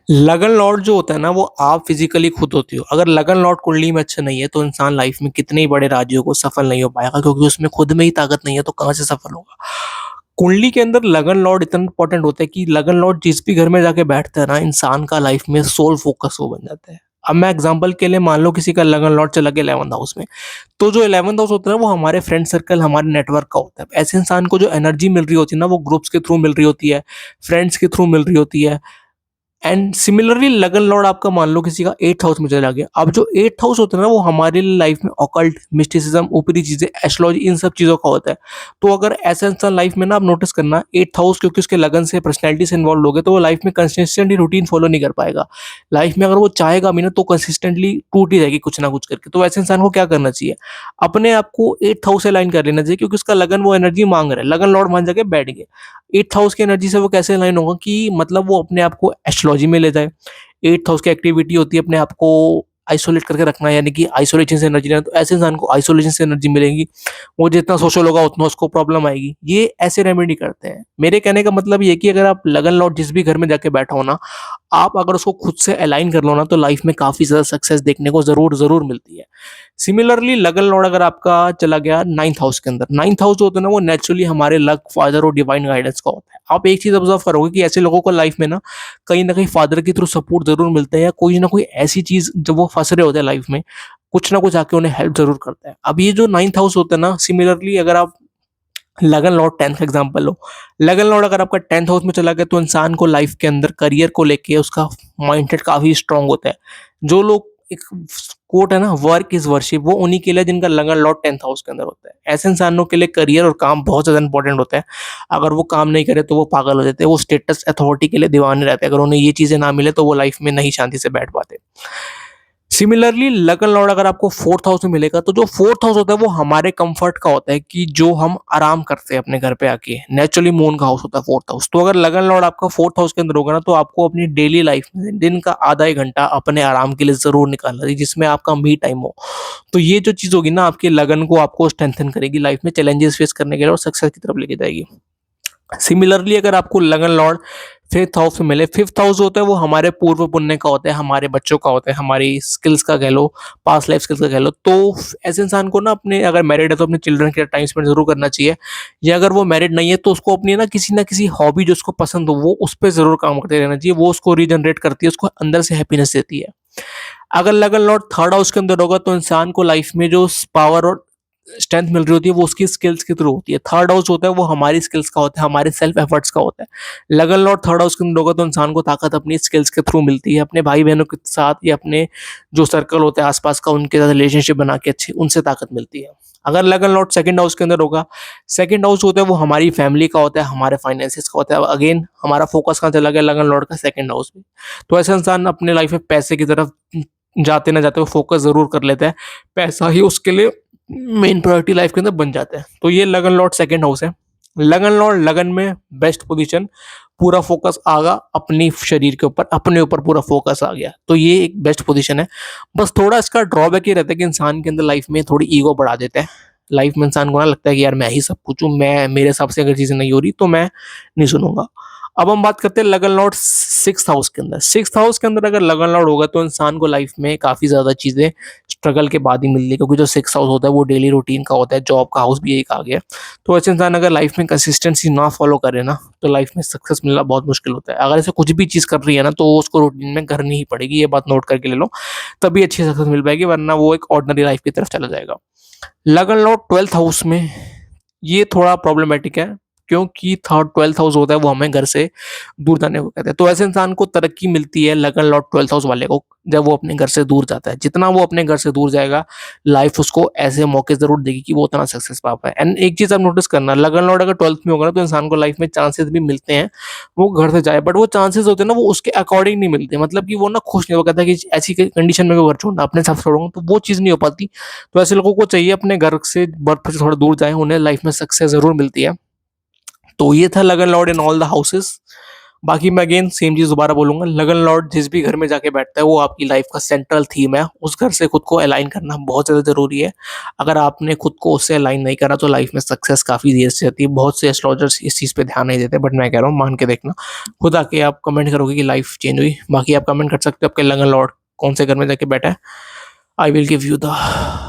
लगन लॉर्ड जो होता है ना वो आप फिजिकली खुद होती हो। अगर लगन लॉर्ड कुंडली में अच्छा नहीं है तो इंसान लाइफ में कितने ही बड़े राज्यों को सफल नहीं हो पाएगा, क्योंकि उसमें खुद में ही ताकत नहीं है तो कहाँ से सफल होगा। कुंडली के अंदर लगन लॉर्ड इतना इंपॉर्टेंट होता है कि लगन लॉर्ड जिस भी घर में जाके बैठता है ना, इंसान का लाइफ में सोल फोकस वो बन जाता है। अब मैं एग्जांपल के लिए मान लो किसी का लगन लॉर्ड चला गया 11th हाउस में, तो जो 11th हाउस होता है ना वो हमारे फ्रेंड सर्कल, हमारे नेटवर्क का होता है। ऐसे इंसान को जो एनर्जी मिल रही होती है ना वो ग्रुप्स के थ्रू मिल रही होती है, फ्रेंड्स के थ्रू मिल रही होती है। एंड सिमिलरली लगन लॉर्ड आपका मान लो किसी का 8th हाउस में चला गया। अब जो 8th हाउस होता है ना वो हमारी लाइफ में ऑकल्ट, मिस्टिसिज्म, ऊपरी चीजें, एस्ट्रोलॉजी, इन सब चीजों का होता है। तो अगर ऐसा इंसान लाइफ में ना, आप नोटिस करना 8th हाउस क्योंकि उसके लगन से, पर्सनैलिटी से इन्वॉल्व हो गए, तो वो लाइफ में कंसिस्टेंटली रूटीन फॉलो नहीं कर पाएगा। लाइफ में अगर वो चाहेगा भी ना तो कंसिस्टेंटली टूट ही जाएगी कुछ ना कुछ करके। तो ऐसे इंसान को क्या करना चाहिए, अपने आप को 8th हाउस से अलाइन कर लेना चाहिए, क्योंकि उसका लगन वो एनर्जी मांग रहा है। लगन लॉर्ड मान जाके बैठ गए, 8th हाउस की एनर्जी से वो कैसे अलाइन होगा कि मतलब वो अपने आप को एस्ट्रोलॉजी में ले जाए। 8th हाउस की एक्टिविटी होती है अपने आप को आइसोलेट करके रखना, यानी कि आइसोलेशन से एनर्जी लेना। तो ऐसे इंसान को आइसोलेशन से एनर्जी मिलेगी, वो जितना सोशल होगा उतना उसको प्रॉब्लम आएगी। ये ऐसे रेमेडी करते हैं। मेरे कहने का मतलब ये कि अगर आप लगन लॉर्ड जिस भी घर में जाके बैठा हो ना, आप अगर उसको खुद से अलाइन कर लो ना, तो लाइफ में काफी ज्यादा सक्सेस देखने को जरूर जरूर मिलती है। सिमिलरली लगन लॉर्ड अगर आपका चला गया 9th हाउस के अंदर, 9th हाउस जो होता है ना वो नेचुरली हमारे लक, फादर और डिवाइन गाइडेंस का होता है। आप एक चीज ऑब्जर्व करोगे कि ऐसे लोगों को लाइफ में ना कहीं फादर के थ्रू सपोर्ट जरूर मिलता है, या कोई ना कोई ऐसी चीज जब वो फंस रहे होते हैं लाइफ में, कुछ ना कुछ आके उन्हें हेल्प जरूर करता है। अब ये जो 9th हाउस होता है ना, सिमिलरली अगर आप लगन लॉर्ड 10th का एग्जांपल लो, लगन लॉर्ड अगर आपका 10th हाउस में चला गया तो इंसान को लाइफ के अंदर करियर को लेके उसका माइंडसेट काफी स्ट्रांग होता है। जो लोग, एक कोट है ना, वर्क इज वर्शिप, वो उन्हीं के लिए जिनका लगन लॉर्ड 10th हाउस के अंदर होता है। ऐसे इंसानों के लिए करियर और काम बहुत ज्यादा इंपॉर्टेंट होता है। अगर वो काम नहीं करे तो वो पागल हो जाते हैं, वो स्टेटस, अथॉरिटी के लिए दीवाने रहते हैं। अगर उन्हें ये चीजें ना मिले तो वो लाइफ में नहीं शांति से बैठ पाते। सिमिलरली लगन लॉर्ड अगर आपको 4th हाउस में मिलेगा, तो जो 4th हाउस होता है वो हमारे कंफर्ट का होता है, कि जो हम आराम करते हैं अपने घर पे आके। नेचुरली मून का हाउस होता है 4th हाउस। तो अगर लगन लॉर्ड आपका 4th हाउस के अंदर होगा ना, तो आपको अपनी डेली लाइफ में दिन का आधा एक घंटा अपने आराम के लिए जरूर निकालना चाहिए, जिसमें आपका मी टाइम हो। तो ये जो चीज होगी ना, आपके लगन को, आपको स्ट्रेंथन करेगी लाइफ में, चैलेंजेस फेस करने के लिए और सक्सेस की तरफ लेके जाएगी। सिमिलरली अगर आपको लगन लॉर्ड 5th हाउस में मिले, 5th हाउस होता है वो हमारे पूर्व पुण्य का होता है, हमारे बच्चों का होता है, हमारी स्किल्स का कह लो, पास्ट लाइफ स्किल्स का कह लो। तो ऐसे इंसान को ना, अपने अगर मैरिड है तो अपने चिल्ड्रन के टाइम स्पेंड जरूर करना चाहिए, या अगर वो मैरिड नहीं है तो उसको अपनी ना किसी हॉबी जो उसको पसंद हो वो उस पर जरूर काम करते रहना चाहिए। वो उसको रीजनरेट करती है, उसको अंदर से हैप्पीनेस देती है। अगर लगन लॉर्ड 3rd हाउस के अंदर होगा तो इंसान को लाइफ में जो पावर और स्ट्रेंथ मिल रही होती है वो उसकी स्किल्स के थ्रू होती है। 3rd हाउस होता है वो हमारी स्किल्स का होता है, हमारे सेल्फ एफर्ट्स का होता है। लगन लॉर्ड 3rd हाउस के अंदर होगा तो इंसान को ताकत अपनी स्किल्स के थ्रू मिलती है, अपने भाई बहनों के साथ या अपने जो सर्कल होता है आसपास का, उनके साथ रिलेशनशिप बना के अच्छी उनसे ताकत मिलती है। अगर लगन लॉर्ड 2nd हाउस के अंदर होगा, 2nd हाउस होता है वो हमारी फैमिली का होता है, हमारे फाइनेंसिस का होता है। अगेन हमारा फोकस कहाँ चला गया, लगन लॉर्ड का 2nd हाउस में। तो ऐसा इंसान अपने लाइफ में पैसे की तरफ जाते ना जाते वो फोकस जरूर कर लेता है, पैसा ही उसके लिए मेन प्रायोरिटी लाइफ के अंदर बन जाता है। तो ये लगन लॉर्ड 2nd हाउस है। लगन लॉर्ड लगन में बेस्ट पोजीशन, पूरा फोकस आ गया अपनी शरीर के ऊपर, अपने ऊपर पूरा फोकस आ गया, तो ये एक बेस्ट पोजीशन है। बस थोड़ा इसका ड्रॉबैक ये रहता है कि इंसान के अंदर लाइफ में थोड़ी ईगो बढ़ा देता है। लाइफ में इंसान को ना लगता है कि यार मैं ही सब कुछ हूँ, मैं, मेरे हिसाब से अगर चीजें नहीं हो रही तो मैं नहीं सुनूंगा। अब हम बात करते हैं लगन लॉर्ड 6th हाउस के अंदर। 6th हाउस के अंदर अगर लगन लॉर्ड होगा तो इंसान को लाइफ में काफी ज्यादा चीजें स्ट्रगल के बाद ही मिलती है, क्योंकि जो 6th हाउस होता है वो डेली रूटीन का होता है, जॉब का हाउस भी एक आ गया। तो ऐसे इंसान अगर लाइफ में कंसिस्टेंसी ना फॉलो करे ना, तो लाइफ में सक्सेस मिलना बहुत मुश्किल होता है। अगर ऐसे कुछ भी चीज कर रही है ना तो वो उसको रूटीन में करनी ही पड़ेगी, ये बात नोट करके ले लो, तभी अच्छी सक्सेस मिल पाएगी, वरना वो एक ऑर्डिनरी लाइफ की तरफ चला जाएगा। लगन लॉर्ड 12th हाउस में, ये थोड़ा प्रॉब्लमेटिक है, क्योंकि 12th हाउस होता है वो हमें घर से दूर जाने को कहते हैं। तो ऐसे इंसान को तरक्की मिलती है लगन लॉर्ड 12th हाउस वाले को, जब वो अपने घर से दूर जाता है। जितना वो अपने घर से दूर जाएगा, लाइफ उसको ऐसे मौके जरूर देगी कि वो उतना सक्सेस पा पाए। एंड एक चीज आप नोटिस करना, लगन लॉर्ड अगर 12th में होगा ना तो इंसान को लाइफ में चांसेस भी मिलते हैं वो घर से जाए, बट वो चांसेस होते हैं ना वो उसके अकॉर्डिंग नहीं मिलते। मतलब कि वो ना खुश नहीं हो, कहता है कि ऐसी कंडीशन में मैं घर छोड़ना, अपने साथ छोड़ूंगा, तो वो चीज नहीं हो पाती। तो ऐसे लोगों को चाहिए अपने घर से, बर्थ से थोड़ा दूर जाए, उन्हें लाइफ में सक्सेस जरूर मिलती है। तो ये था लगन Lord in all the houses. बाकी मैं अगेन सेम चीज़ दोबारा बोलूँगा, लगन लॉर्ड जिस भी घर में जाके बैठता है वो आपकी लाइफ का सेंट्रल थीम है। उस घर से खुद को अलाइन करना बहुत ज़्यादा ज़रूरी है। अगर आपने खुद को उससे अलाइन नहीं करा तो लाइफ में सक्सेस काफ़ी देर से आती है। बहुत से एस्ट्रोलॉजर्स इस चीज़ पे ध्यान नहीं देते, बट मैं कह रहा हूँ मान के देखना। खुद आके आप कमेंट करोगे कि लाइफ चेंज हुई। बाकी आप कमेंट कर सकते हो आपके लगन लॉर्ड कौन से घर में जाके बैठा है। I will give you the